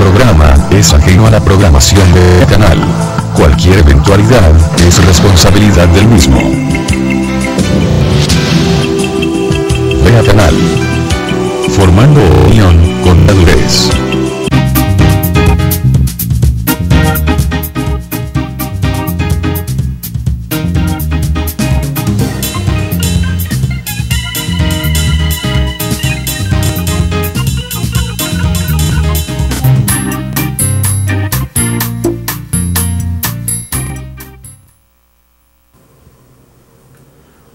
programa es ajeno a la programación del canal. Cualquier eventualidad es responsabilidad del mismo. Vea canal. Formando opinión con madurez.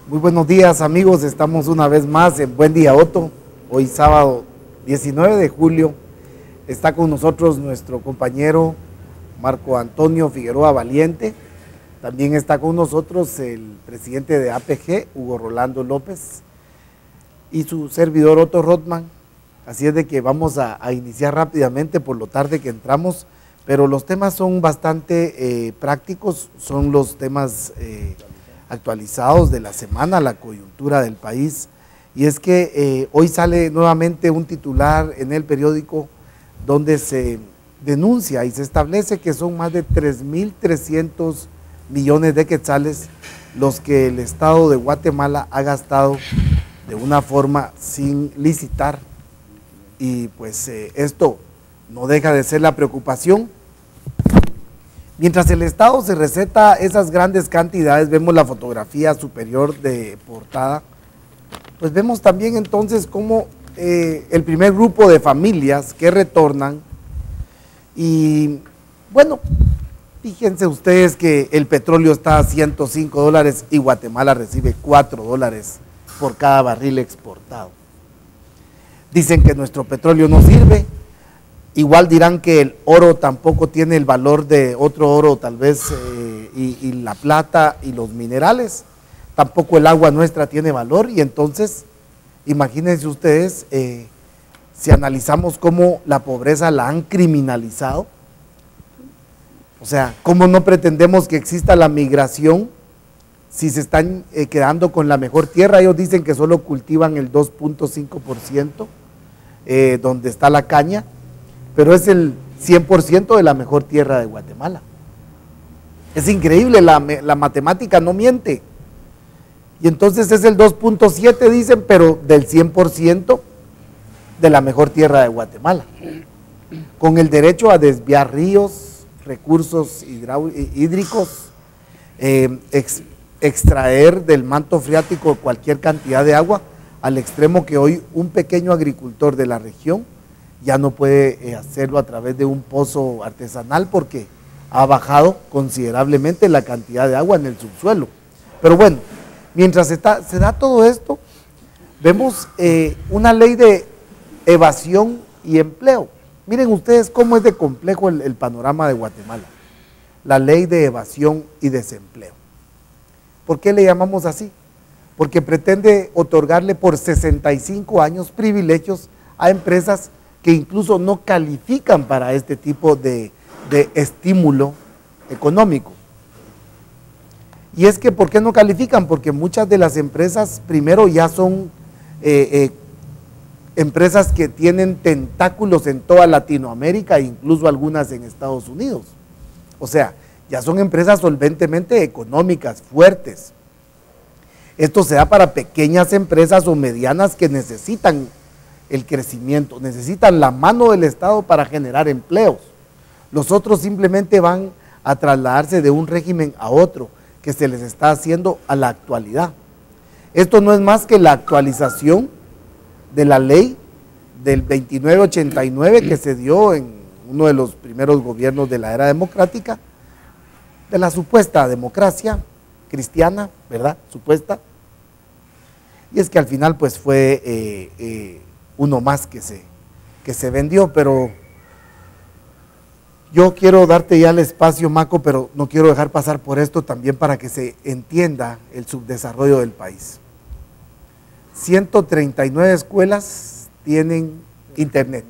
Muy buenos días amigos, estamos una vez más en Buen Día Otto, hoy sábado 19 de julio, está con nosotros nuestro compañero Marco Antonio Figueroa Valiente, también está con nosotros el presidente de APG, Hugo Rolando López, y su servidor Otto Rothman, así es de que vamos a iniciar rápidamente por lo tarde que entramos, pero los temas son bastante prácticos, son los temas actualizados de la semana, la coyuntura del país, y es que hoy sale nuevamente un titular en el periódico donde se denuncia y se establece que son más de 3.300 millones de quetzales los que el Estado de Guatemala ha gastado de una forma sin licitar, y pues esto no deja de ser la preocupación. Mientras el Estado se receta esas grandes cantidades, vemos la fotografía superior de portada, pues vemos también entonces cómo el primer grupo de familias que retornan, y bueno, fíjense ustedes que el petróleo está a $105 y Guatemala recibe $4 por cada barril exportado. Dicen que nuestro petróleo no sirve. Igual dirán que el oro tampoco tiene el valor de otro oro, tal vez, y la plata y los minerales, tampoco el agua nuestra tiene valor, y entonces, imagínense ustedes, si analizamos cómo la pobreza la han criminalizado, o sea, cómo no pretendemos que exista la migración si se están quedando con la mejor tierra. Ellos dicen que solo cultivan el 2.5% donde está la caña, pero es el 100% de la mejor tierra de Guatemala. Es increíble, la matemática no miente. Y entonces es el 2.7, dicen, pero del 100% de la mejor tierra de Guatemala, con el derecho a desviar ríos, recursos hídricos, extraer del manto freático cualquier cantidad de agua, al extremo que hoy un pequeño agricultor de la región ya no puede hacerlo a través de un pozo artesanal porque ha bajado considerablemente la cantidad de agua en el subsuelo. Pero bueno, mientras se da todo esto, vemos una ley de evasión y empleo. Miren ustedes cómo es de complejo el panorama de Guatemala, la ley de evasión y desempleo. ¿Por qué le llamamos así? Porque pretende otorgarle por 65 años privilegios a empresas que incluso no califican para este tipo de estímulo económico. Y es que, ¿por qué no califican? Porque muchas de las empresas, primero, ya son empresas que tienen tentáculos en toda Latinoamérica e incluso algunas en Estados Unidos. O sea, ya son empresas solventemente económicas, fuertes. Esto se da para pequeñas empresas o medianas que necesitan el crecimiento, necesitan la mano del Estado para generar empleos. Los otros simplemente van a trasladarse de un régimen a otro que se les está haciendo a la actualidad. Esto no es más que la actualización de la ley del 2989 que se dio en uno de los primeros gobiernos de la era democrática, de la supuesta democracia cristiana, ¿verdad? Supuesta. Y es que al final pues fue uno más que se vendió, pero yo quiero darte ya el espacio, Maco, pero no quiero dejar pasar por esto también para que se entienda el subdesarrollo del país. 139 escuelas tienen internet,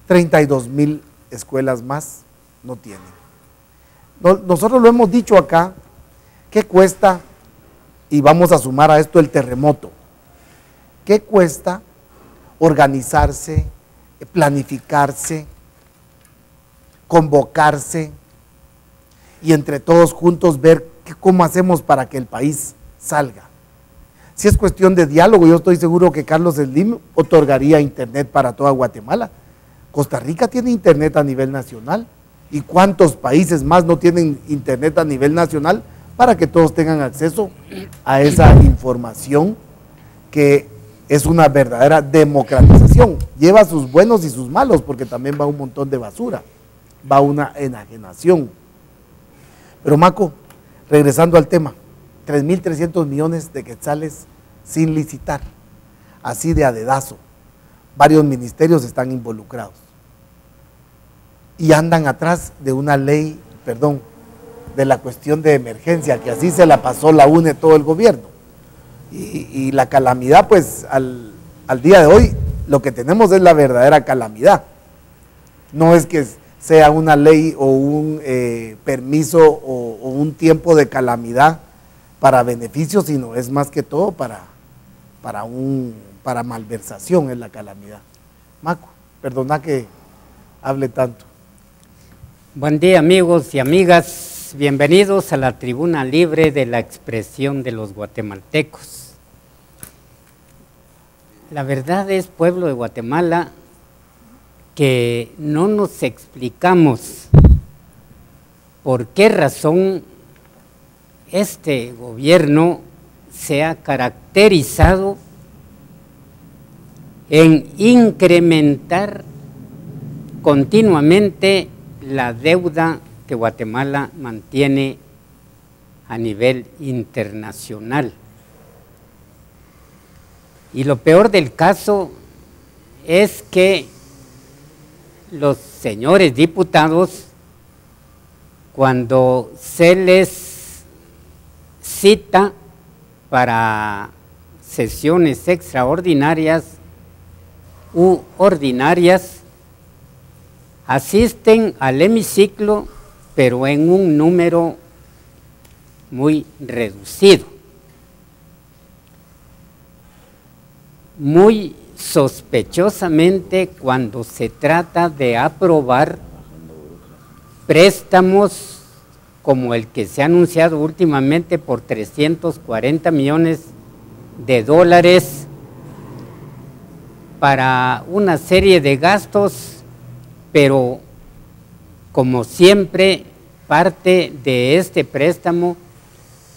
32,000 escuelas más no tienen. Nosotros lo hemos dicho acá, ¿qué cuesta? Y vamos a sumar a esto el terremoto. ¿Qué cuesta organizarse, planificarse, convocarse y entre todos juntos ver cómo hacemos para que el país salga. Si es cuestión de diálogo, yo estoy seguro que Carlos Slim otorgaría internet para toda Guatemala. Costa Rica tiene internet a nivel nacional. ¿Y cuántos países más no tienen internet a nivel nacional para que todos tengan acceso a esa información que es una verdadera democratización? Lleva sus buenos y sus malos, porque también va un montón de basura, va una enajenación. Pero Maco, regresando al tema, 3.300 millones de quetzales sin licitar, así de a dedazo. Varios ministerios están involucrados y andan atrás de una ley, de la cuestión de emergencia, que así se la pasó la UNE todo el gobierno. Y la calamidad, pues al día de hoy, lo que tenemos es la verdadera calamidad. No es que sea una ley o un permiso o un tiempo de calamidad para beneficio, sino es más que todo para malversación es la calamidad. Maco, perdona que hable tanto. Buen día, amigos y amigas, bienvenidos a la tribuna libre de la expresión de los guatemaltecos. La verdad es, pueblo de Guatemala, que no nos explicamos por qué razón este gobierno se ha caracterizado en incrementar continuamente la deuda que Guatemala mantiene a nivel internacional. Y lo peor del caso es que los señores diputados, cuando se les cita para sesiones extraordinarias u ordinarias, asisten al hemiciclo, pero en un número muy reducido. Muy sospechosamente, cuando se trata de aprobar préstamos como el que se ha anunciado últimamente por 340 millones de dólares para una serie de gastos, pero como siempre, parte de este préstamo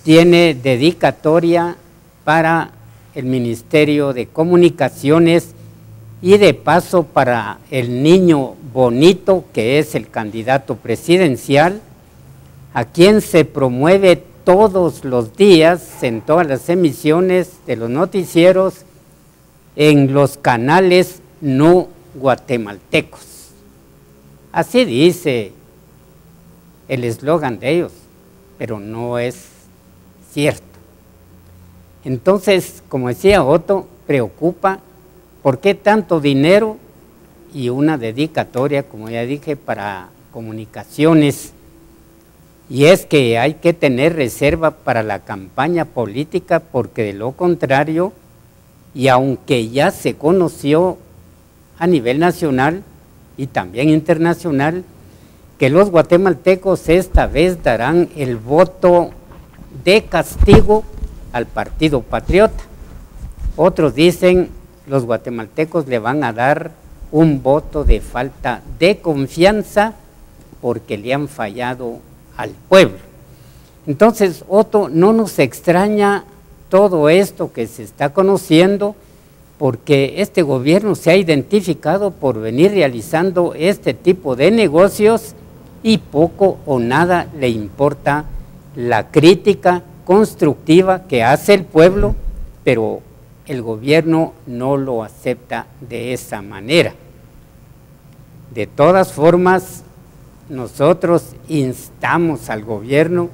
tiene dedicatoria para el Ministerio de Comunicaciones y de paso para el niño bonito, que es el candidato presidencial, a quien se promueve todos los días en todas las emisiones de los noticieros en los canales no guatemaltecos. Así dice el eslogan de ellos, pero no es cierto. Entonces, como decía Otto, preocupa por qué tanto dinero y una dedicatoria, como ya dije, para comunicaciones. Y es que hay que tener reserva para la campaña política, porque de lo contrario, y aunque ya se conoció a nivel nacional y también internacional, que los guatemaltecos esta vez darán el voto de castigo al Partido Patriota. Otros dicen, los guatemaltecos le van a dar un voto de falta de confianza porque le han fallado al pueblo. Entonces, Otto, no nos extraña todo esto que se está conociendo, porque este gobierno se ha identificado por venir realizando este tipo de negocios y poco o nada le importa la crítica constructiva que hace el pueblo, pero el gobierno no lo acepta de esa manera. De todas formas, nosotros instamos al gobierno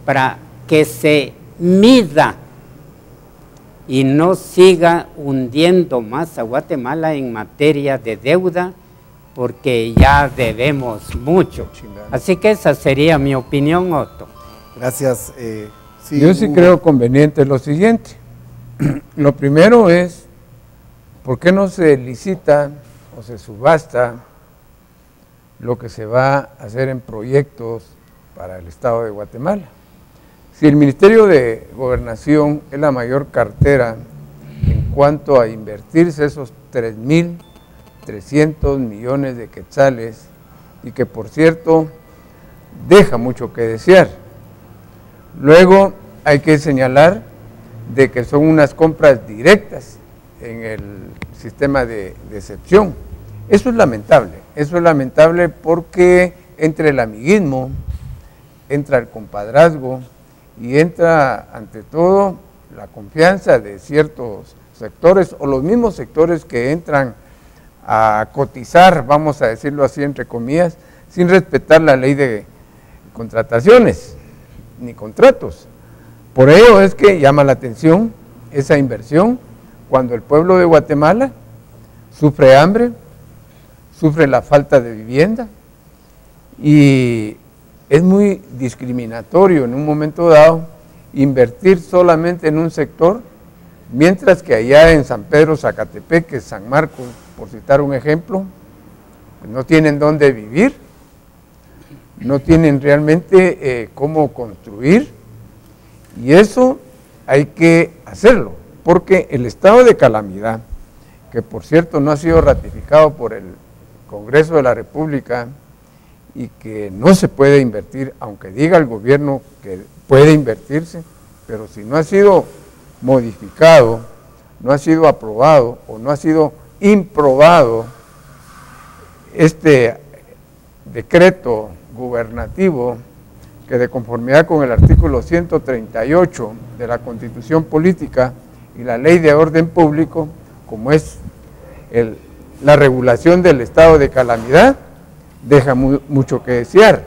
para que se mida y no siga hundiendo más a Guatemala en materia de deuda, porque ya debemos mucho. Así que esa sería mi opinión, Otto. Gracias. Sí, yo sí creo conveniente lo siguiente. Lo primero es, ¿por qué no se licita o se subasta lo que se va a hacer en proyectos para el Estado de Guatemala. Si el Ministerio de Gobernación es la mayor cartera en cuanto a invertirse esos 3.300 millones de quetzales, y que por cierto deja mucho que desear. Luego hay que señalar de que son unas compras directas en el sistema de excepción. Eso es lamentable porque entra el amiguismo, entra el compadrazgo y entra ante todo la confianza de ciertos sectores o los mismos sectores que entran a cotizar, vamos a decirlo así entre comillas, sin respetar la ley de contrataciones ni contratos. Por ello es que llama la atención esa inversión cuando el pueblo de Guatemala sufre hambre, sufre la falta de vivienda y es muy discriminatorio en un momento dado invertir solamente en un sector, mientras que allá en San Pedro Zacatepeque, San Marcos, por citar un ejemplo, pues no tienen dónde vivir, no tienen realmente cómo construir, y eso hay que hacerlo, porque el estado de calamidad, que por cierto no ha sido ratificado por el Congreso de la República y que no se puede invertir, aunque diga el gobierno que puede invertirse, pero si no ha sido modificado, no ha sido aprobado o no ha sido improbado este decreto gubernativo que de conformidad con el artículo 138 de la Constitución Política y la Ley de Orden Público, como es la regulación del estado de calamidad, deja mucho que desear.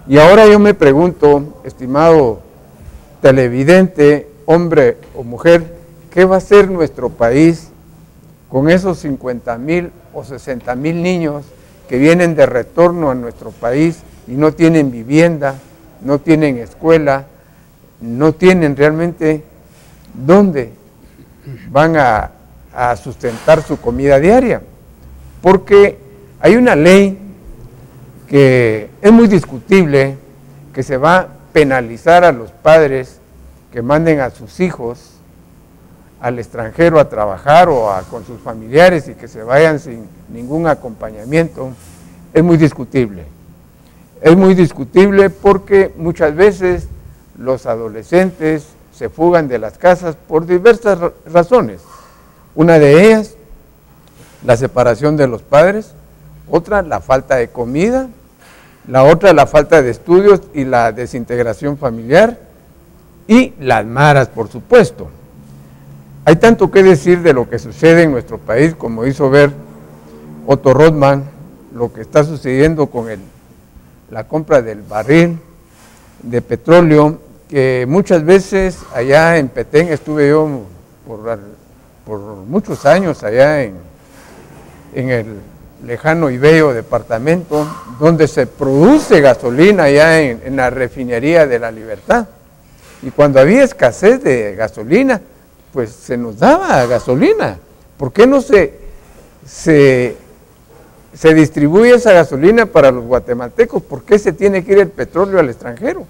Y ahora yo me pregunto, estimado televidente, hombre o mujer, ¿qué va a hacer nuestro país con esos 50,000 o 60,000 niños que vienen de retorno a nuestro país y no tienen vivienda, no tienen escuela, no tienen realmente dónde van a sustentar su comida diaria? Porque hay una ley que es muy discutible, que se va a penalizar a los padres que manden a sus hijos al extranjero a trabajar o con sus familiares y que se vayan sin ningún acompañamiento. Es muy discutible. Es muy discutible porque muchas veces los adolescentes se fugan de las casas por diversas razones. Una de ellas, la separación de los padres; otra, la falta de comida; la otra, la falta de estudios y la desintegración familiar; y las maras, por supuesto. Hay tanto que decir de lo que sucede en nuestro país, como hizo ver Otto Rothman, lo que está sucediendo con la compra del barril de petróleo, que muchas veces allá en Petén, estuve yo por muchos años allá en el lejano y bello departamento, donde se produce gasolina allá en la refinería de La Libertad. Y cuando había escasez de gasolina, pues se nos daba gasolina. ¿Por qué no se distribuye esa gasolina para los guatemaltecos? ¿Por qué se tiene que ir el petróleo al extranjero?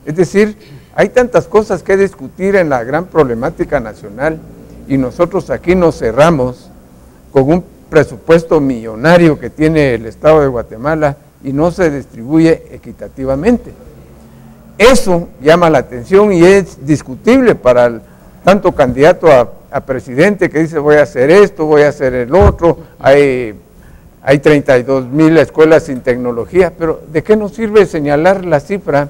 Es decir, hay tantas cosas que discutir en la gran problemática nacional y nosotros aquí nos cerramos con un presupuesto millonario que tiene el Estado de Guatemala y no se distribuye equitativamente. Eso llama la atención y es discutible para el tanto candidato a presidente que dice voy a hacer esto, voy a hacer el otro, hay 32,000 escuelas sin tecnología, pero ¿de qué nos sirve señalar la cifra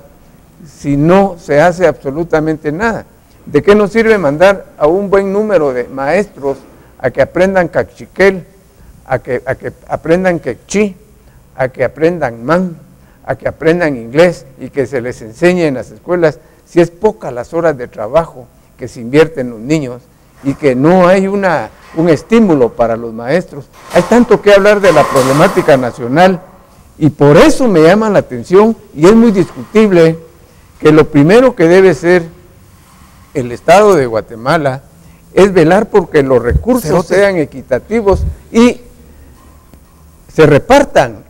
si no se hace absolutamente nada? ¿De qué nos sirve mandar a un buen número de maestros a que aprendan cachiquel, a que aprendan quechí, a que aprendan man, a que aprendan inglés y que se les enseñe en las escuelas, si es pocas las horas de trabajo que se invierten en los niños y que no hay un estímulo para los maestros? Hay tanto que hablar de la problemática nacional y por eso me llama la atención y es muy discutible que lo primero que debe ser el Estado de Guatemala es velar porque los recursos sean equitativos y se repartan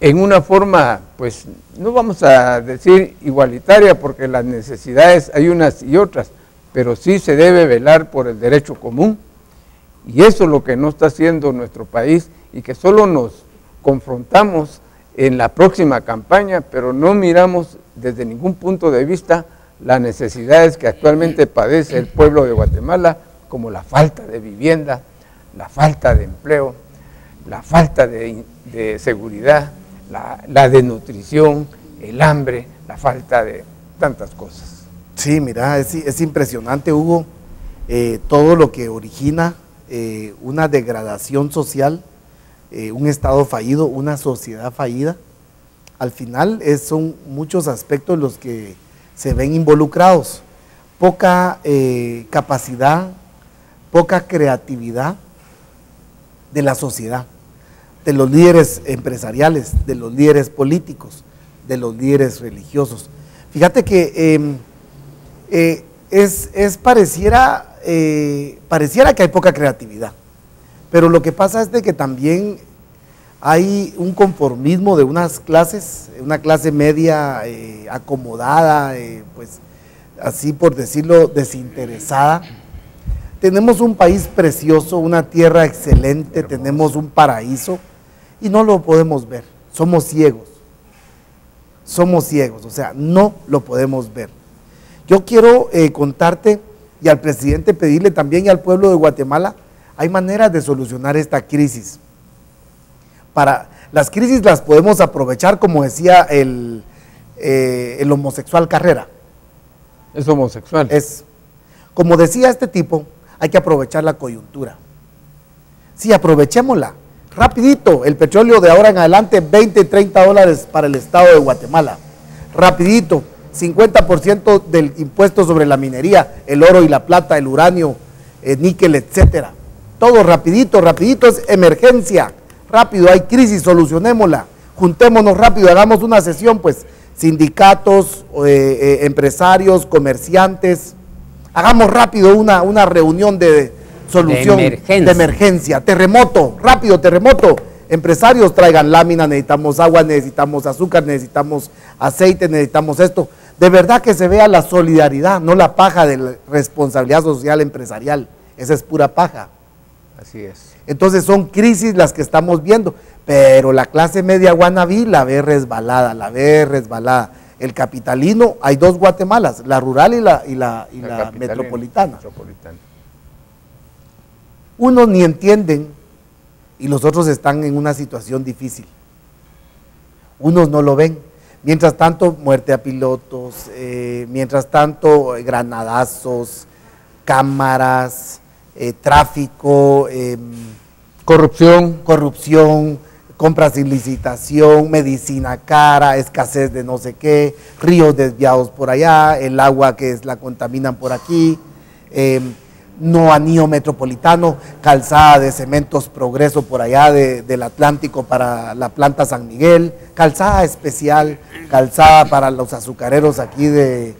en una forma, pues, no vamos a decir igualitaria, porque las necesidades hay unas y otras, pero sí se debe velar por el derecho común, y eso es lo que no está haciendo nuestro país, y que solo nos confrontamos en la próxima campaña, pero no miramos desde ningún punto de vista las necesidades que actualmente padece el pueblo de Guatemala, como la falta de vivienda, la falta de empleo, la falta de seguridad, la desnutrición, el hambre, la falta de tantas cosas. Sí, mira, es impresionante, Hugo, todo lo que origina una degradación social, un estado fallido, una sociedad fallida. Al final son muchos aspectos los que se ven involucrados. Poca capacidad, poca creatividad de la sociedad, de los líderes empresariales, de los líderes políticos, de los líderes religiosos. Fíjate que pareciera que hay poca creatividad, pero lo que pasa es de que también hay un conformismo de unas clases, una clase media acomodada, pues así por decirlo, desinteresada. Tenemos un país precioso, una tierra excelente, tenemos un paraíso y no lo podemos ver, somos ciegos, o sea, no lo podemos ver. Yo quiero contarte y al presidente pedirle también y al pueblo de Guatemala, hay maneras de solucionar esta crisis. Las crisis las podemos aprovechar, como decía el homosexual Carrera. Es homosexual. Como decía este tipo, hay que aprovechar la coyuntura. Sí, aprovechémosla. Rapidito, el petróleo de ahora en adelante, 20, 30 dólares para el estado de Guatemala. Rapidito, 50% del impuesto sobre la minería, el oro y la plata, el uranio, el níquel, etcétera. Todo rapidito, es emergencia. Rápido, hay crisis, solucionémosla. Juntémonos rápido, hagamos una sesión, pues, sindicatos, empresarios, comerciantes. Hagamos rápido una reunión de solución, de emergencia. Terremoto, rápido, terremoto. Empresarios, traigan lámina, necesitamos agua, necesitamos azúcar, necesitamos aceite, necesitamos esto. De verdad que se vea la solidaridad, no la paja de la responsabilidad social empresarial. Esa es pura paja. Así es. Entonces son crisis las que estamos viendo, pero la clase media guanabí la ve resbalada, El capitalino, hay dos Guatemalas, la rural y la metropolitana. Unos ni entienden y los otros están en una situación difícil. Unos no lo ven. Mientras tanto, muerte a pilotos, mientras tanto, granadazos, cámaras, tráfico, corrupción, compras sin licitación, medicina cara, escasez de no sé qué, ríos desviados por allá, el agua que la contaminan por aquí, no anillo metropolitano, calzada de Cementos Progreso por allá del Atlántico para la planta San Miguel, calzada especial, calzada para los azucareros aquí del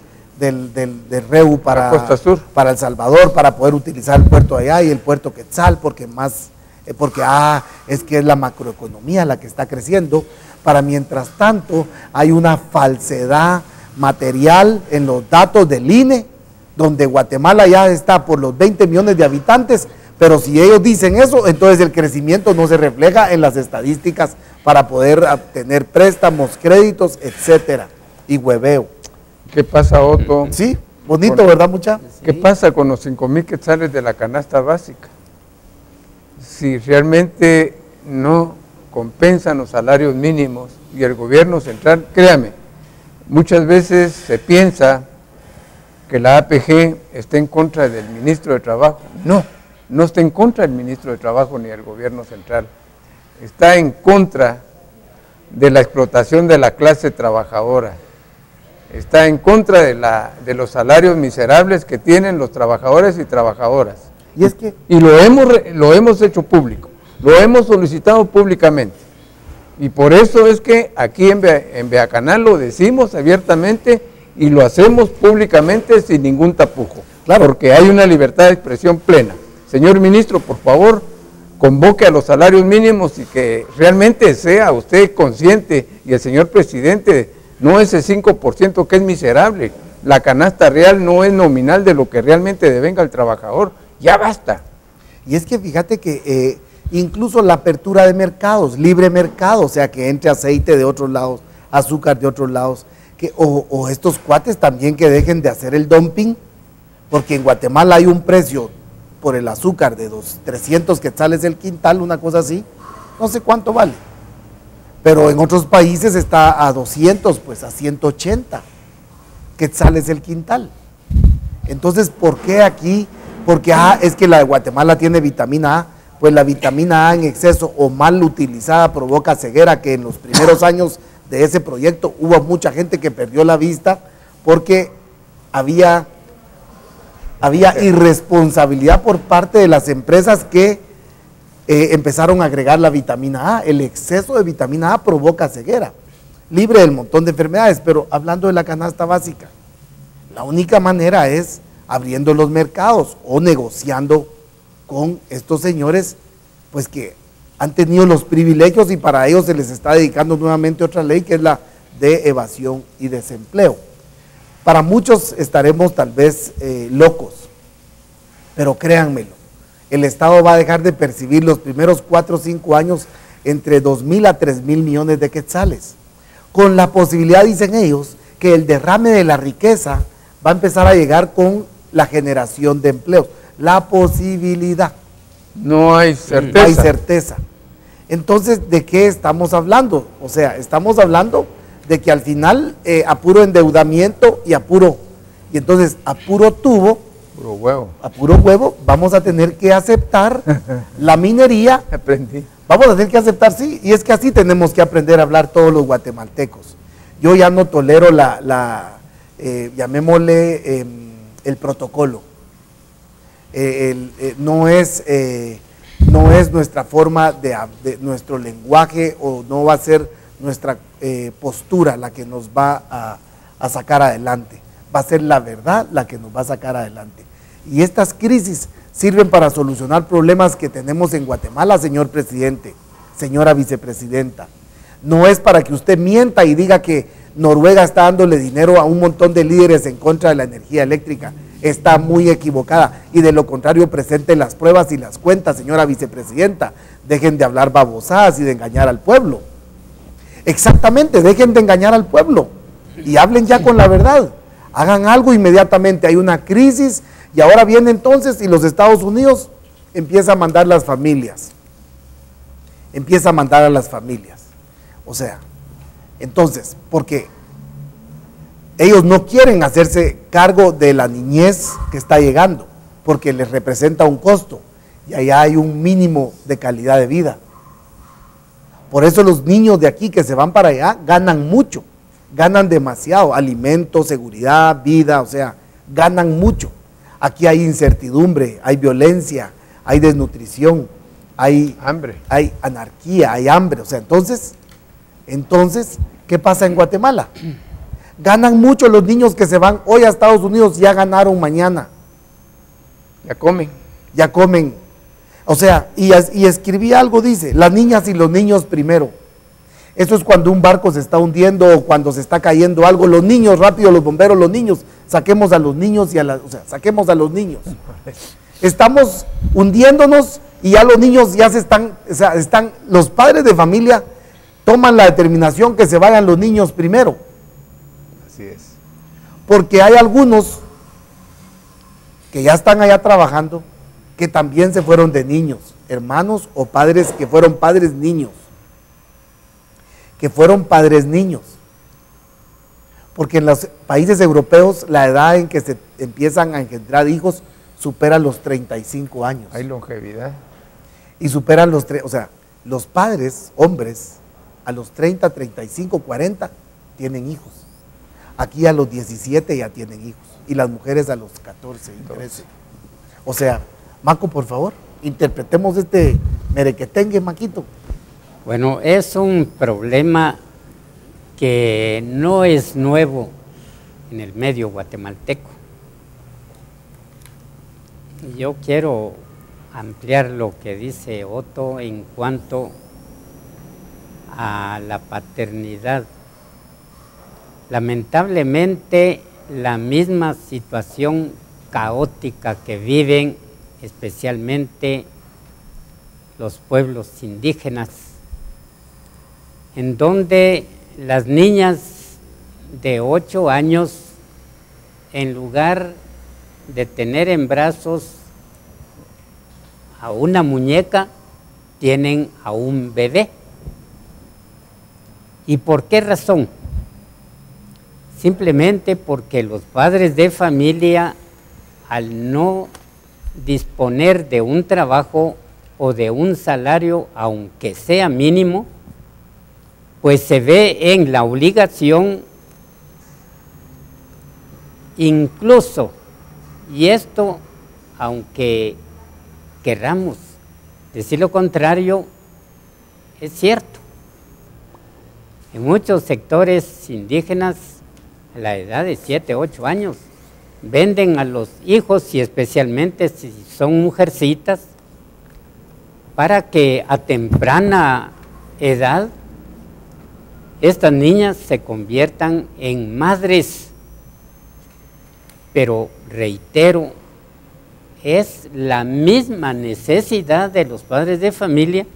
REU para Costa Sur, para El Salvador, para poder utilizar el puerto de allá y el puerto Quetzal, porque es que es la macroeconomía la que está creciendo, para mientras tanto hay una falsedad material en los datos del INE, donde Guatemala ya está por los 20 millones de habitantes, pero si ellos dicen eso, entonces el crecimiento no se refleja en las estadísticas para poder obtener préstamos, créditos, etcétera, y hueveo. ¿Qué pasa, Otto? Sí, bonito, ¿verdad, mucha? ¿Qué pasa con los 5,000 quetzales de la canasta básica? Si realmente no compensan los salarios mínimos y el gobierno central, créame, muchas veces se piensa que la APG está en contra del ministro de Trabajo. No está en contra del ministro de Trabajo ni del gobierno central. Está en contra de la explotación de la clase trabajadora. Está en contra de los salarios miserables que tienen los trabajadores y trabajadoras. Y lo hemos hecho público, lo hemos solicitado públicamente. Y por eso es que aquí en Beacanal lo decimos abiertamente y lo hacemos públicamente sin ningún tapujo, claro, porque hay una libertad de expresión plena. Señor ministro, por favor, convoque a los salarios mínimos y que realmente sea usted consciente, y el señor presidente, no ese 5% que es miserable. La canasta real no es nominal de lo que realmente devenga el trabajador. Ya basta. Y es que fíjate que incluso la apertura de mercados, libre mercado, o sea, que entre aceite de otros lados, azúcar de otros lados, o estos cuates también que dejen de hacer el dumping, porque en Guatemala hay un precio por el azúcar de 300 quetzales el quintal, una cosa así, no sé cuánto vale, pero en otros países está a 200, pues a 180 quetzales el quintal. Entonces, ¿por qué aquí? Porque es que la de Guatemala tiene vitamina A, pues la vitamina A en exceso o mal utilizada provoca ceguera, que en los primeros años de ese proyecto hubo mucha gente que perdió la vista porque había irresponsabilidad por parte de las empresas que empezaron a agregar la vitamina A. El exceso de vitamina A provoca ceguera, libre del montón de enfermedades. Pero hablando de la canasta básica, la única manera es abriendo los mercados o negociando con estos señores, pues que han tenido los privilegios y para ellos se les está dedicando nuevamente otra ley que es la de evasión y desempleo. Para muchos estaremos tal vez locos, pero créanmelo, el Estado va a dejar de percibir los primeros 4 o 5 años entre 2.000 a 3.000 millones de quetzales, con la posibilidad, dicen ellos, que el derrame de la riqueza va a empezar a llegar con la generación de empleos, la posibilidad. No hay certeza. No hay certeza. Entonces, ¿de qué estamos hablando? O sea, estamos hablando de que al final a puro endeudamiento y entonces a puro tubo, puro huevo. A puro huevo, vamos a tener que aceptar la minería. Aprendí. Vamos a tener que aceptar, sí, y es que así tenemos que aprender a hablar todos los guatemaltecos. Yo ya no tolero llamémosle el protocolo. No es nuestra forma de nuestro lenguaje, o no va a ser nuestra postura la que nos va a sacar adelante. Va a ser la verdad la que nos va a sacar adelante. Y estas crisis sirven para solucionar problemas que tenemos en Guatemala, señor presidente, señora vicepresidenta. No es para que usted mienta y diga que Noruega está dándole dinero a un montón de líderes en contra de la energía eléctrica. Está muy equivocada, y de lo contrario presenten las pruebas y las cuentas, señora vicepresidenta. Dejen de hablar babosadas y de engañar al pueblo. Exactamente, dejen de engañar al pueblo y hablen ya con la verdad. Hagan algo inmediatamente. Hay una crisis y ahora viene entonces, y los Estados Unidos empieza a mandar las familias. Empieza a mandar a las familias. O sea, entonces, porque ellos no quieren hacerse cargo de la niñez que está llegando, porque les representa un costo y allá hay un mínimo de calidad de vida. Por eso los niños de aquí que se van para allá ganan mucho, ganan demasiado, alimentos, seguridad, vida, o sea, ganan mucho. Aquí hay incertidumbre, hay violencia, hay desnutrición, hay hambre, hay anarquía, hay hambre. O sea, entonces, ¿qué pasa en Guatemala? Ganan mucho los niños que se van hoy a Estados Unidos, ya ganaron mañana. Ya comen. Ya comen. O sea, y escribí algo, dice, las niñas y los niños primero. Eso es cuando un barco se está hundiendo o cuando se está cayendo algo. Los niños, rápido, los bomberos, los niños. Saquemos a los niños saquemos a los niños. Estamos hundiéndonos y ya los niños ya están, los padres de familia toman la determinación que se vayan los niños primero. Así es. Porque hay algunos que ya están allá trabajando, que también se fueron de niños, hermanos o padres que fueron padres niños. Porque en los países europeos la edad en que se empiezan a engendrar hijos supera los 35 años. Hay longevidad. Y superan los padres, hombres, a los 30, 35, 40 tienen hijos. Aquí a los 17 ya tienen hijos. Y las mujeres a los 14 y 13. O sea, Maco, por favor, interpretemos este merequetengue, Maquito. Bueno, es un problema que no es nuevo en el medio guatemalteco. Yo quiero ampliar lo que dice Otto en cuanto a la paternidad. Lamentablemente, la misma situación caótica que viven especialmente los pueblos indígenas, en donde las niñas de 8 años, en lugar de tener en brazos a una muñeca, tienen a un bebé. ¿Y por qué razón? Simplemente porque los padres de familia, al no disponer de un trabajo o de un salario, aunque sea mínimo, pues se ve en la obligación, incluso, y esto, aunque querramos decir lo contrario, es cierto. En muchos sectores indígenas, a la edad de 7, 8 años, venden a los hijos, y especialmente si son mujercitas, para que a temprana edad estas niñas se conviertan en madres. Pero reitero, es la misma necesidad de los padres de familia,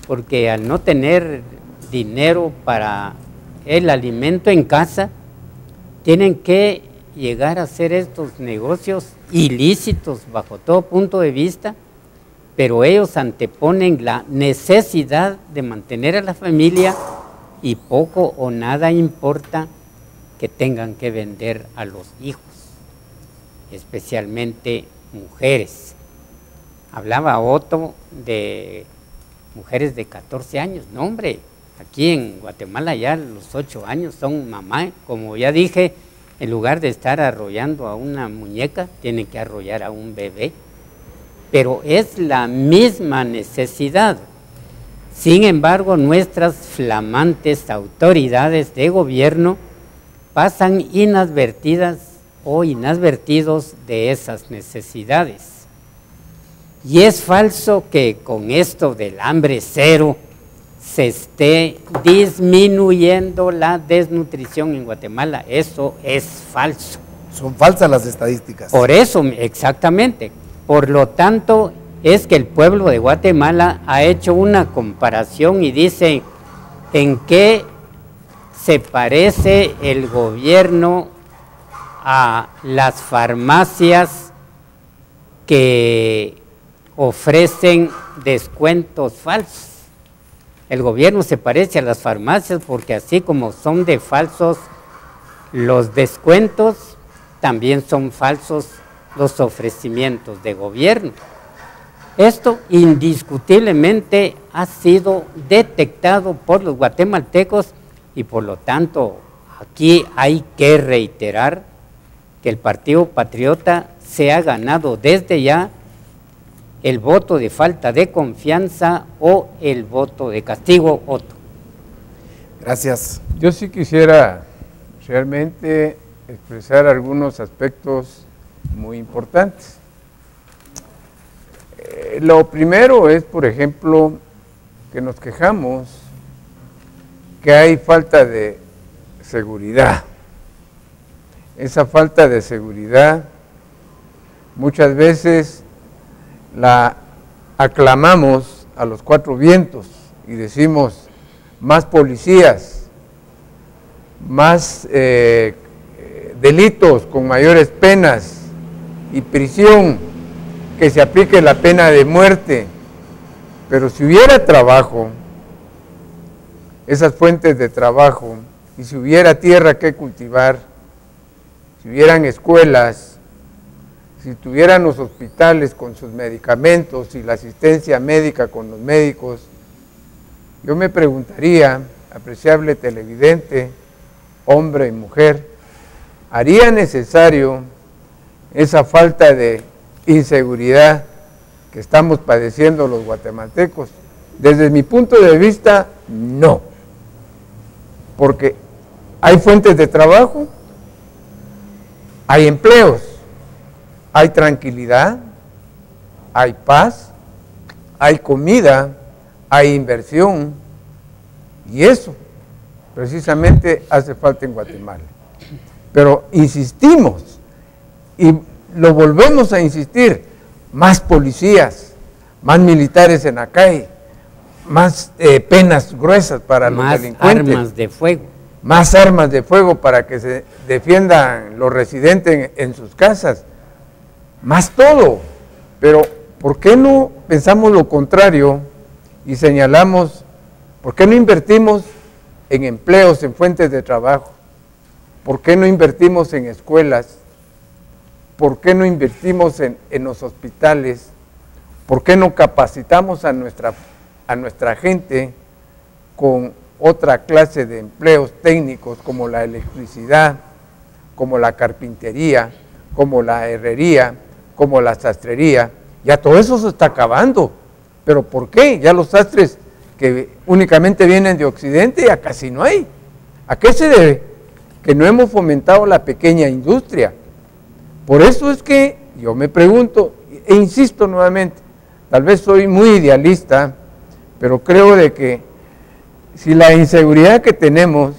porque al no tener dinero para el alimento en casa, tienen que llegar a hacer estos negocios ilícitos bajo todo punto de vista, pero ellos anteponen la necesidad de mantener a la familia y poco o nada importa que tengan que vender a los hijos, especialmente mujeres. Hablaba Otto de mujeres de 14 años, no hombre, aquí en Guatemala ya los 8 años son mamá, como ya dije, en lugar de estar arrollando a una muñeca, tienen que arrollar a un bebé, pero es la misma necesidad. Sin embargo, nuestras flamantes autoridades de gobierno pasan inadvertidas o inadvertidos de esas necesidades. Y es falso que con esto del hambre cero se esté disminuyendo la desnutrición en Guatemala. Eso es falso. Son falsas las estadísticas. Por eso, exactamente. Por lo tanto, es que el pueblo de Guatemala ha hecho una comparación y dice en qué se parece el gobierno a las farmacias que ofrecen descuentos falsos. El gobierno se parece a las farmacias porque así como son de falsos los descuentos, también son falsos los ofrecimientos de gobierno. Esto indiscutiblemente ha sido detectado por los guatemaltecos y por lo tanto aquí hay que reiterar que el Partido Patriota se ha ganado desde ya el voto de falta de confianza o el voto de castigo. Otto. Gracias. Yo sí quisiera realmente expresar algunos aspectos muy importantes. Lo primero es, por ejemplo, que nos quejamos que hay falta de seguridad. Esa falta de seguridad muchas veces la aclamamos a los 4 vientos y decimos más policías, más delitos con mayores penas y prisión, que se aplique la pena de muerte. Pero si hubiera trabajo, esas fuentes de trabajo, y si hubiera tierra que cultivar, si hubieran escuelas, si tuvieran los hospitales con sus medicamentos y la asistencia médica con los médicos, yo me preguntaría, apreciable televidente, hombre y mujer, ¿haría necesario esa falta de inseguridad que estamos padeciendo los guatemaltecos? Desde mi punto de vista, no. Porque hay fuentes de trabajo, hay empleos, hay tranquilidad, hay paz, hay comida, hay inversión, y eso precisamente hace falta en Guatemala. Pero insistimos, y lo volvemos a insistir, más policías, más militares en la calle, más penas gruesas para los delincuentes. Más armas de fuego. Más armas de fuego para que se defiendan los residentes en sus casas, más todo. Pero ¿por qué no pensamos lo contrario y señalamos, por qué no invertimos en empleos, en fuentes de trabajo? ¿Por qué no invertimos en escuelas? ¿Por qué no invertimos en los hospitales? ¿Por qué no capacitamos a nuestra gente con otra clase de empleos técnicos como la electricidad, como la carpintería, como la herrería, como la sastrería? Ya todo eso se está acabando. ¿Pero por qué? Ya los sastres que únicamente vienen de Occidente ya casi no hay. ¿A qué se debe? Que no hemos fomentado la pequeña industria. Por eso es que yo me pregunto, e insisto nuevamente, tal vez soy muy idealista, pero creo de que si la inseguridad que tenemos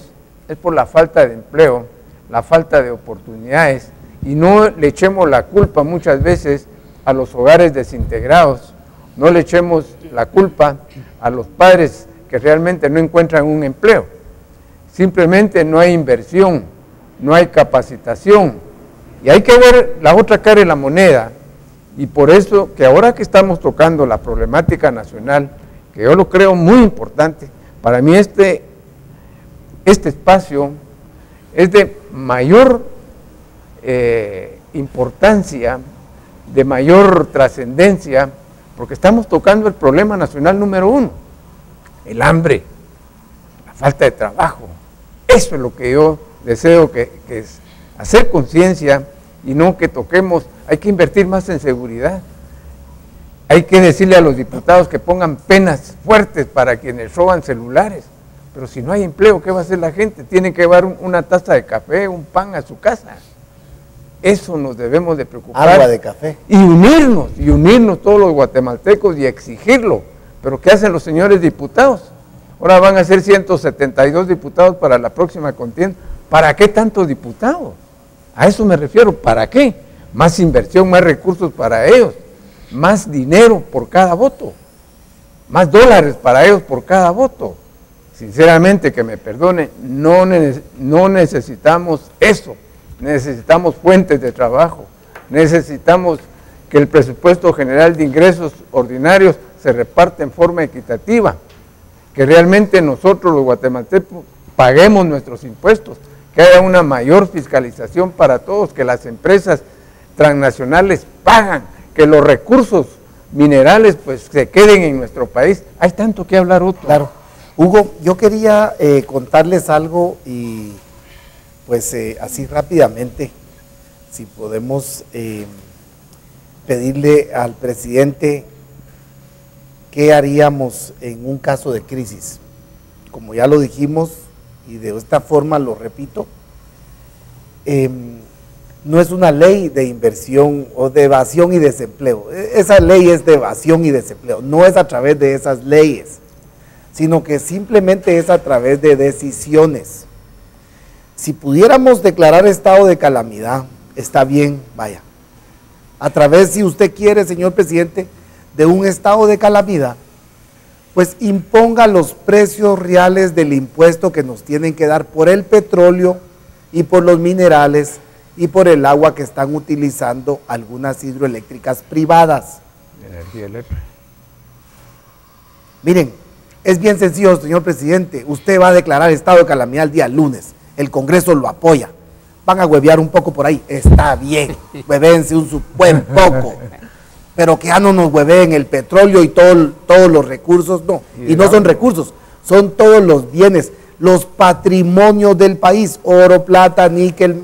es por la falta de empleo, la falta de oportunidades, y no le echemos la culpa muchas veces a los hogares desintegrados, no le echemos la culpa a los padres que realmente no encuentran un empleo. Simplemente no hay inversión, no hay capacitación, y hay que ver la otra cara de la moneda. Y por eso que ahora que estamos tocando la problemática nacional, que yo lo creo muy importante, para mí este espacio es de mayor importancia, de mayor trascendencia, porque estamos tocando el problema nacional número 1, el hambre, la falta de trabajo. Eso es lo que yo deseo que es hacer conciencia y no que toquemos. Hay que invertir más en seguridad. Hay que decirle a los diputados que pongan penas fuertes para quienes roban celulares. Pero si no hay empleo, ¿qué va a hacer la gente? Tiene que llevar una taza de café, un pan a su casa. Eso nos debemos de preocupar. Agua de café. Y unirnos todos los guatemaltecos y exigirlo. Pero ¿qué hacen los señores diputados? Ahora van a ser 172 diputados para la próxima contienda. ¿Para qué tantos diputados? A eso me refiero. ¿Para qué? Más inversión, más recursos para ellos, más dinero por cada voto, más dólares para ellos por cada voto. Sinceramente, que me perdone, no necesitamos eso. Necesitamos fuentes de trabajo, necesitamos que el presupuesto general de ingresos ordinarios se reparte en forma equitativa, que realmente nosotros los guatemaltecos paguemos nuestros impuestos, que haya una mayor fiscalización para todos, que las empresas transnacionales pagan, que los recursos minerales pues se queden en nuestro país. Hay tanto que hablar otro. Claro. Hugo, yo quería contarles algo y pues así rápidamente, si podemos pedirle al presidente qué haríamos en un caso de crisis. Como ya lo dijimos y de esta forma lo repito, no es una ley de inversión o de evasión y desempleo. Esa ley es de evasión y desempleo, no es a través de esas leyes, sino que simplemente es a través de decisiones. Si pudiéramos declarar estado de calamidad, está bien, vaya. A través, si usted quiere, señor presidente, de un estado de calamidad, pues imponga los precios reales del impuesto que nos tienen que dar por el petróleo y por los minerales y por el agua que están utilizando algunas hidroeléctricas privadas. Energía eléctrica. Miren, es bien sencillo, señor presidente, usted va a declarar estado de calamidad el día lunes, el Congreso lo apoya, van a huevear un poco por ahí, está bien, huevense un buen poco, pero que ya no nos hueveen el petróleo y todos los recursos, no, y no son recursos, son todos los bienes, los patrimonios del país, oro, plata, níquel,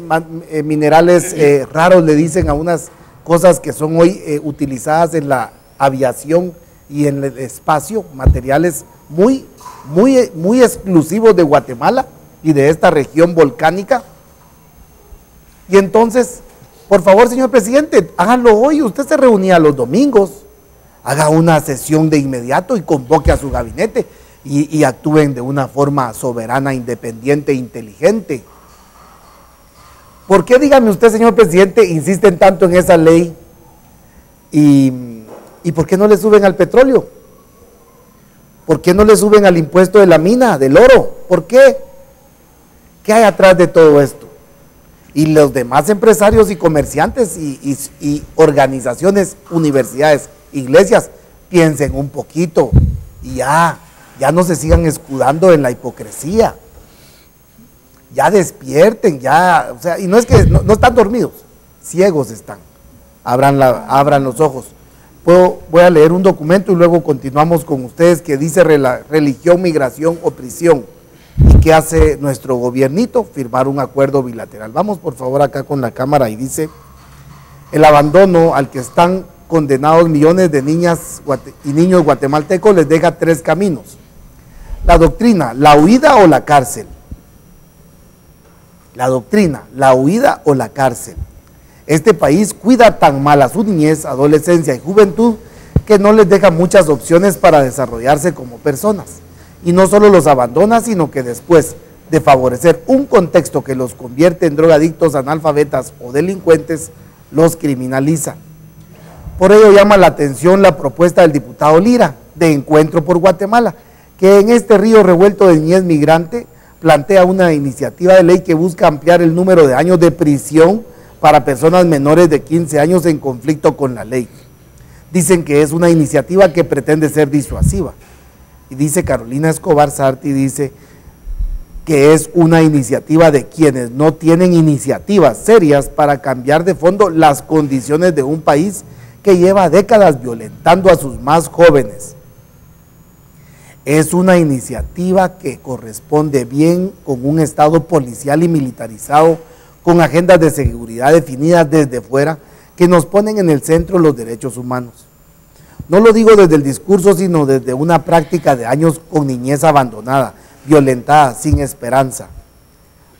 minerales raros, le dicen a unas cosas que son hoy utilizadas en la aviación y en el espacio, materiales muy exclusivos de Guatemala y de esta región volcánica. Y entonces, por favor, señor presidente, hágalo hoy. Usted se reunía los domingos haga una sesión de inmediato y convoque a su gabinete y actúen de una forma soberana, independiente e inteligente. ¿Por qué, dígame usted, señor presidente, insisten tanto en esa ley y por qué no le suben al petróleo? ¿Por qué no le suben al impuesto de la mina, del oro? ¿Por qué? ¿Qué hay atrás de todo esto? Y los demás empresarios y comerciantes y organizaciones, universidades, iglesias, piensen un poquito y ya no se sigan escudando en la hipocresía. Ya despierten, o sea, y no es que no están dormidos, ciegos están. Abran los ojos. Voy a leer un documento y luego continuamos con ustedes que dice religión, migración o prisión. ¿Y qué hace nuestro gobiernito? Firmar un acuerdo bilateral. Vamos por favor acá con la cámara y dice: el abandono al que están condenados millones de niñas y niños guatemaltecos les deja 3 caminos. La doctrina, la huida o la cárcel. La doctrina, la huida o la cárcel. Este país cuida tan mal a su niñez, adolescencia y juventud que no les deja muchas opciones para desarrollarse como personas. Y no solo los abandona, sino que después de favorecer un contexto que los convierte en drogadictos, analfabetas o delincuentes, los criminaliza. Por ello llama la atención la propuesta del diputado Lira, de Encuentro por Guatemala, que en este río revuelto de niñez migrante plantea una iniciativa de ley que busca ampliar el número de años de prisión para personas menores de 15 años en conflicto con la ley. Dicen que es una iniciativa que pretende ser disuasiva. Y dice Carolina Escobar Sarti, dice que es una iniciativa de quienes no tienen iniciativas serias para cambiar de fondo las condiciones de un país que lleva décadas violentando a sus más jóvenes. Es una iniciativa que corresponde bien con un Estado policial y militarizado, con agendas de seguridad definidas desde fuera, que nos ponen en el centro los derechos humanos. No lo digo desde el discurso, sino desde una práctica de años con niñez abandonada, violentada, sin esperanza.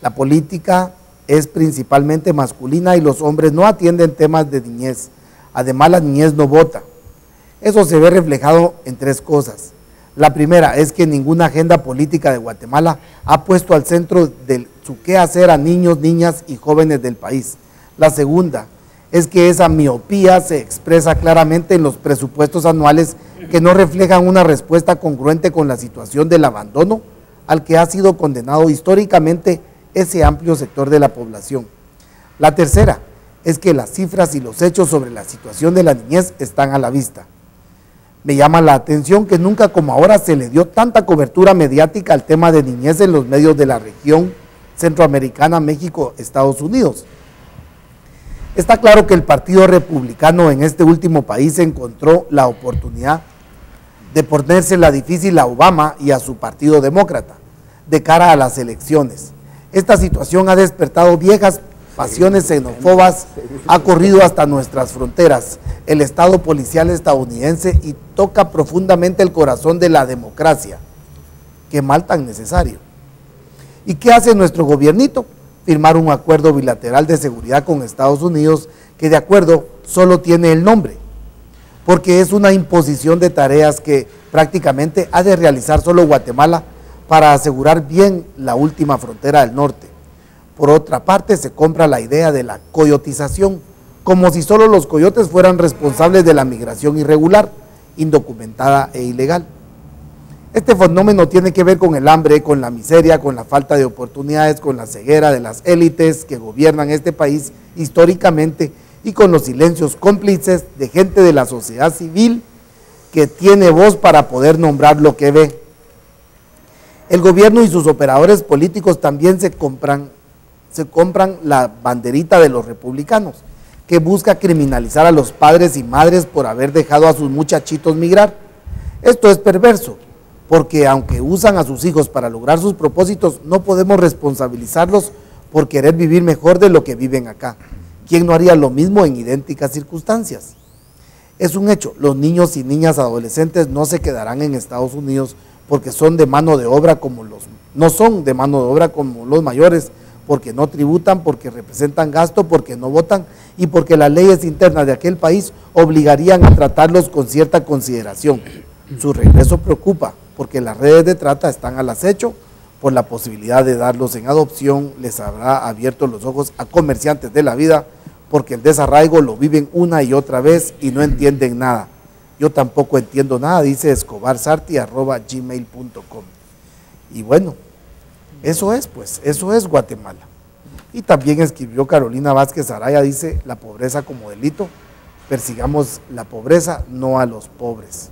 La política es principalmente masculina y los hombres no atienden temas de niñez. Además, la niñez no vota. Eso se ve reflejado en 3 cosas. La primera es que ninguna agenda política de Guatemala ha puesto al centro de su quehacer a niños, niñas y jóvenes del país. La segunda es que esa miopía se expresa claramente en los presupuestos anuales que no reflejan una respuesta congruente con la situación del abandono al que ha sido condenado históricamente ese amplio sector de la población. La tercera es que las cifras y los hechos sobre la situación de la niñez están a la vista. Me llama la atención que nunca como ahora se le dio tanta cobertura mediática al tema de niñez en los medios de la región centroamericana, México, Estados Unidos. Está claro que el Partido Republicano en este último país encontró la oportunidad de ponérsela difícil a Obama y a su Partido Demócrata de cara a las elecciones. Esta situación ha despertado viejas pasiones xenófobas, ha corrido hasta nuestras fronteras, el Estado policial estadounidense y toca profundamente el corazón de la democracia. Qué mal tan necesario. ¿Y qué hace nuestro gobiernito? Firmar un acuerdo bilateral de seguridad con Estados Unidos que de acuerdo solo tiene el nombre, porque es una imposición de tareas que prácticamente ha de realizar solo Guatemala para asegurar bien la última frontera del norte. Por otra parte, se compra la idea de la coyotización, como si solo los coyotes fueran responsables de la migración irregular, indocumentada e ilegal. Este fenómeno tiene que ver con el hambre, con la miseria, con la falta de oportunidades, con la ceguera de las élites que gobiernan este país históricamente y con los silencios cómplices de gente de la sociedad civil que tiene voz para poder nombrar lo que ve. El gobierno y sus operadores políticos también se compran la banderita de los republicanos, que busca criminalizar a los padres y madres por haber dejado a sus muchachitos migrar. Esto es perverso, porque aunque usan a sus hijos para lograr sus propósitos, no podemos responsabilizarlos por querer vivir mejor de lo que viven acá. ¿Quién no haría lo mismo en idénticas circunstancias? Es un hecho, los niños y niñas adolescentes no se quedarán en Estados Unidos porque son de mano de obra no son de mano de obra como los mayores, porque no tributan, porque representan gasto, porque no votan y porque las leyes internas de aquel país obligarían a tratarlos con cierta consideración. Su regreso preocupa, porque las redes de trata están al acecho por la posibilidad de darlos en adopción. Les habrá abierto los ojos a comerciantes de la vida, porque el desarraigo lo viven una y otra vez y no entienden nada. Yo tampoco entiendo nada, dice escobarsarti@gmail.com. Y bueno, eso es, pues, eso es Guatemala. Y también escribió Carolina Vázquez Araya, dice, la pobreza como delito, persigamos la pobreza, no a los pobres.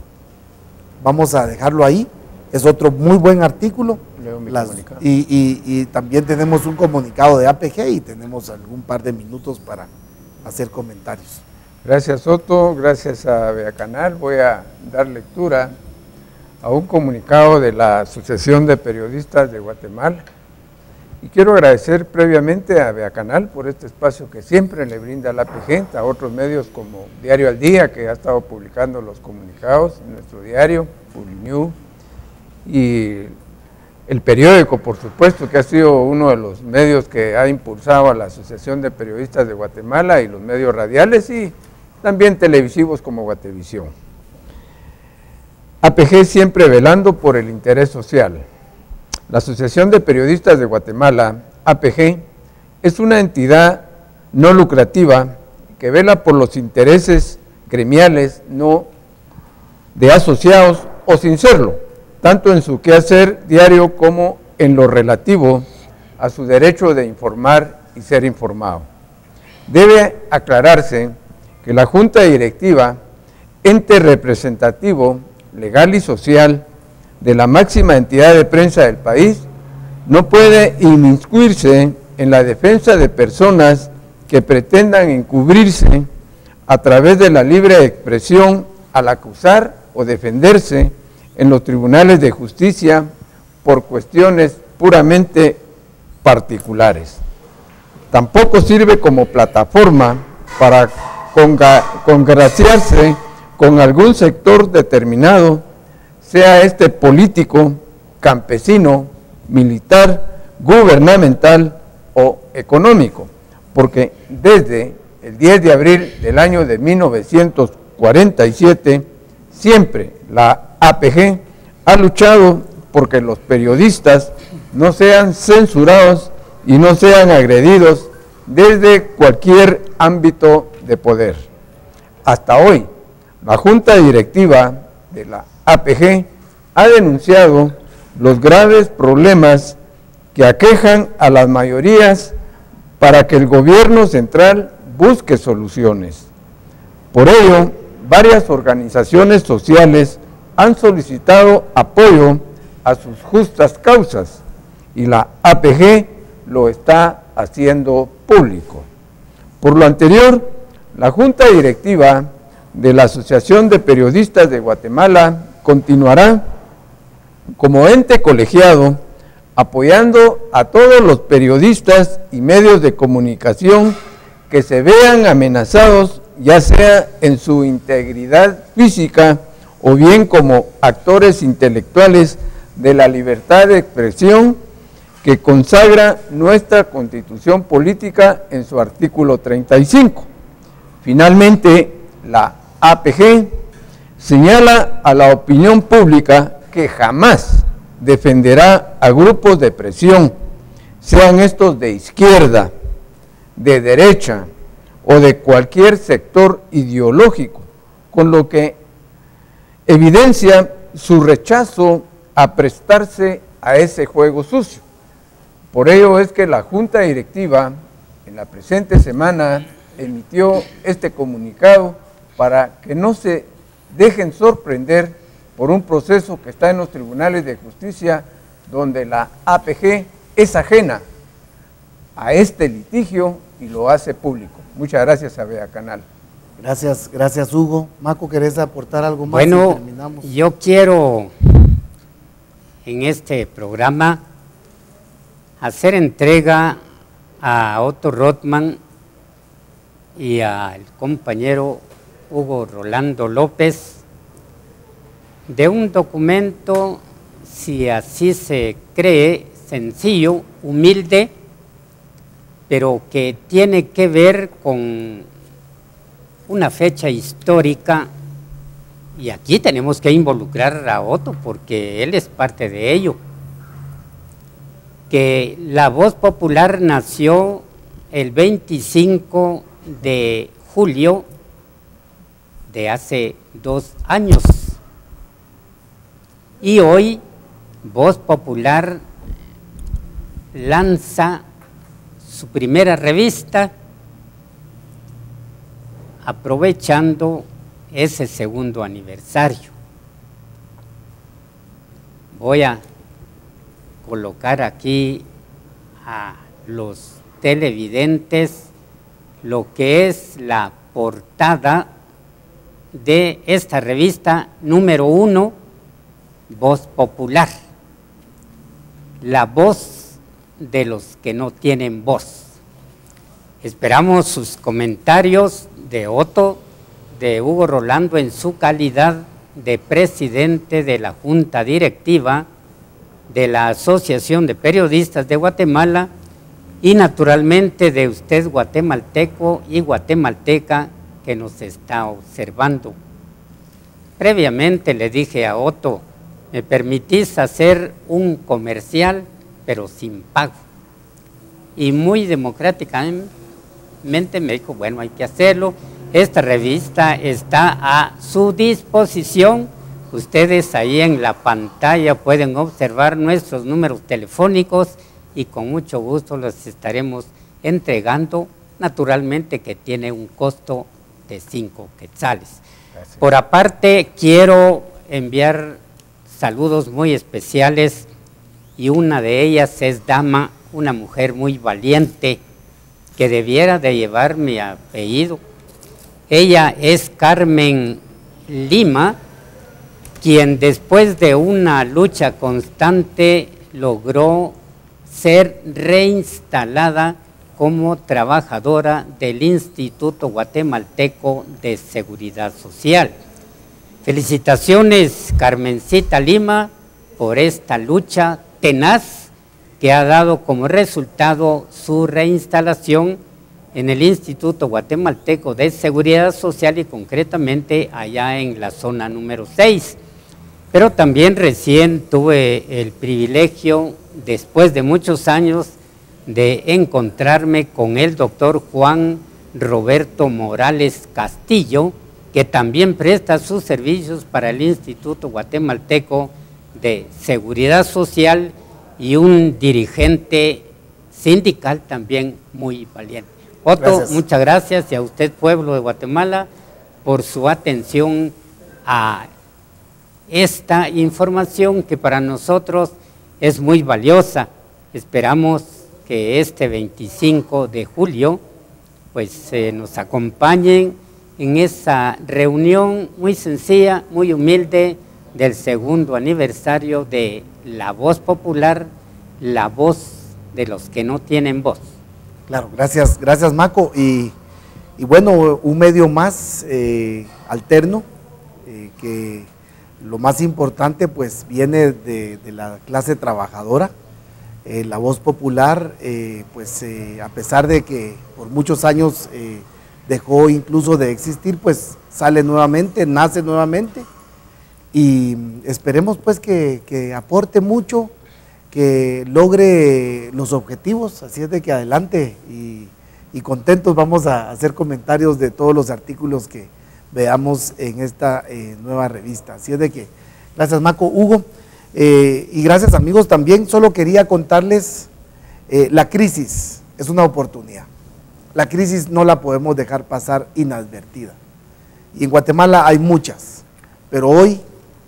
Vamos a dejarlo ahí, es otro muy buen artículo. Leo mi comunicado. Y también tenemos un comunicado de APG y tenemos algún par de minutos para hacer comentarios. Gracias, Soto, gracias a Beacanal. Voy a dar lectura a un comunicado de la Asociación de Periodistas de Guatemala. Y quiero agradecer previamente a Beacanal por este espacio que siempre le brinda a la APG, a otros medios como Diario al Día, que ha estado publicando los comunicados en nuestro diario, Publinews, y el periódico, por supuesto, que ha sido uno de los medios que ha impulsado a la Asociación de Periodistas de Guatemala, y los medios radiales y también televisivos como Guatevisión. APG siempre velando por el interés social. La Asociación de Periodistas de Guatemala, APG, es una entidad no lucrativa que vela por los intereses gremiales, no de asociados o sin serlo, tanto en su quehacer diario como en lo relativo a su derecho de informar y ser informado. Debe aclararse que la Junta Directiva, ente representativo, legal y social de la máxima entidad de prensa del país, no puede inmiscuirse en la defensa de personas que pretendan encubrirse a través de la libre expresión al acusar o defenderse en los tribunales de justicia por cuestiones puramente particulares. Tampoco sirve como plataforma para congraciarse con algún sector determinado, sea este político, campesino, militar, gubernamental o económico, porque desde el 10 de abril del año de 1947, siempre la APG ha luchado porque los periodistas no sean censurados y no sean agredidos desde cualquier ámbito de poder. Hasta hoy, la Junta Directiva de la APG ha denunciado los graves problemas que aquejan a las mayorías para que el gobierno central busque soluciones. Por ello, varias organizaciones sociales han solicitado apoyo a sus justas causas y la APG lo está haciendo público. Por lo anterior, la Junta Directiva de la Asociación de Periodistas de Guatemala continuará como ente colegiado apoyando a todos los periodistas y medios de comunicación que se vean amenazados, ya sea en su integridad física o bien como actores intelectuales de la libertad de expresión que consagra nuestra Constitución Política en su artículo 35. Finalmente, la APG señala a la opinión pública que jamás defenderá a grupos de presión, sean estos de izquierda, de derecha o de cualquier sector ideológico, con lo que evidencia su rechazo a prestarse a ese juego sucio. Por ello es que la Junta Directiva en la presente semana emitió este comunicado para que no se dejen sorprender por un proceso que está en los tribunales de justicia, donde la APG es ajena a este litigio y lo hace público. Muchas gracias a Beacanal. Gracias Hugo. Maco, ¿querés aportar algo más? Bueno, yo quiero en este programa hacer entrega a Otto Rothman y al compañero Hugo Rolando López de un documento, si así se cree, sencillo, humilde, pero que tiene que ver con una fecha histórica, y aquí tenemos que involucrar a Otto porque él es parte de ello, que La Voz Popular nació el 25 de julio de hace 2 años, y hoy Voz Popular lanza su primera revista aprovechando ese segundo aniversario. Voy a colocar aquí a los televidentes lo que es la portada de esta revista número 1, Voz Popular, la voz de los que no tienen voz. Esperamos sus comentarios de Otto, de Hugo Rolando en su calidad de presidente de la Junta Directiva de la Asociación de Periodistas de Guatemala, y naturalmente de usted, guatemalteco y guatemalteca, que nos está observando. Previamente le dije a Otto, ¿me permitís hacer un comercial, pero sin pago? Y muy democráticamente me dijo, bueno, hay que hacerlo. Esta revista está a su disposición. Ustedes ahí en la pantalla pueden observar nuestros números telefónicos y con mucho gusto los estaremos entregando, naturalmente que tiene un costo de 5 quetzales. Gracias. Por aparte, quiero enviar saludos muy especiales, y una de ellas es Dama, una mujer muy valiente que debiera de llevar mi apellido. Ella es Carmen Lima, quien después de una lucha constante logró ser reinstalada como trabajadora del Instituto Guatemalteco de Seguridad Social. Felicitaciones, Carmencita Lima, por esta lucha tenaz que ha dado como resultado su reinstalación en el Instituto Guatemalteco de Seguridad Social, y concretamente allá en la zona número 6. Pero también recién tuve el privilegio, después de muchos años, de encontrarme con el doctor Juan Roberto Morales Castillo, que también presta sus servicios para el Instituto Guatemalteco de Seguridad Social, y un dirigente sindical también muy valiente. Otto, muchas gracias, y a usted, pueblo de Guatemala, por su atención a esta información que para nosotros es muy valiosa. Esperamos que este 25 de julio pues nos acompañen en esa reunión muy sencilla, muy humilde, del segundo aniversario de La Voz Popular, la voz de los que no tienen voz. Claro, gracias Maco, y bueno, un medio más alterno, que lo más importante pues viene de la clase trabajadora. La Voz Popular, a pesar de que por muchos años dejó incluso de existir, pues sale nuevamente, nace nuevamente, y esperemos pues que aporte mucho, que logre los objetivos. Así es de que adelante, y contentos vamos a hacer comentarios de todos los artículos que veamos en esta nueva revista. Así es de que, gracias Maco, Hugo, y gracias amigos también. Solo quería contarles, la crisis es una oportunidad. La crisis no la podemos dejar pasar inadvertida, y en Guatemala hay muchas, pero hoy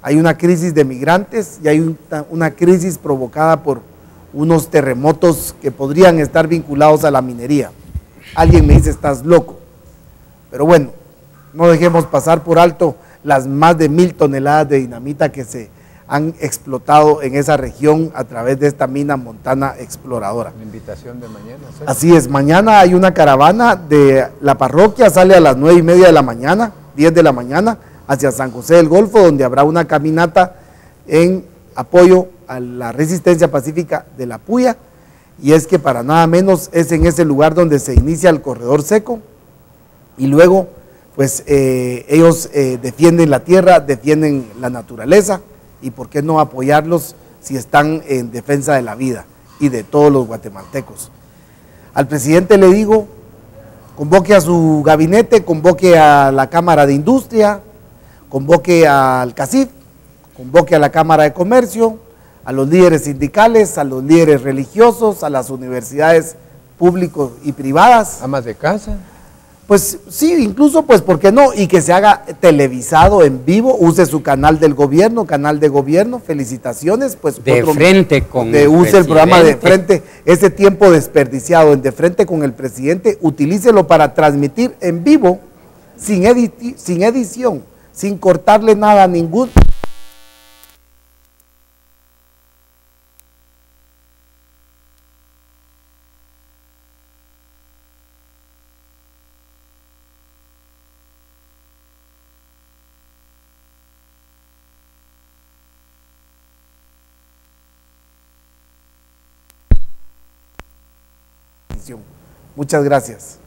hay una crisis de migrantes, y hay una crisis provocada por unos terremotos que podrían estar vinculados a la minería. Alguien me dice, estás loco, pero bueno, no dejemos pasar por alto las más de 1000 toneladas de dinamita que se han explotado en esa región a través de esta mina Montana Exploradora. La invitación de mañana, ¿sí? Así es, mañana hay una caravana de la parroquia, sale a las 9:30 de la mañana, 10 de la mañana, hacia San José del Golfo, donde habrá una caminata en apoyo a la resistencia pacífica de la Puya, y es que para nada menos es en ese lugar donde se inicia el corredor seco, y luego pues ellos defienden la tierra, defienden la naturaleza, y por qué no apoyarlos si están en defensa de la vida y de todos los guatemaltecos. Al presidente le digo, convoque a su gabinete, convoque a la Cámara de Industria, convoque al CACIF, convoque a la Cámara de Comercio, a los líderes sindicales, a los líderes religiosos, a las universidades públicas y privadas. ¿Amas de casa? Pues sí, incluso, pues, ¿por qué no? Y que se haga televisado en vivo, use su canal del gobierno, felicitaciones, pues. De frente con el use el programa De Frente, ese tiempo desperdiciado en De Frente con el presidente, utilícelo para transmitir en vivo, sin edición, sin cortarle nada a ningún. Muchas gracias.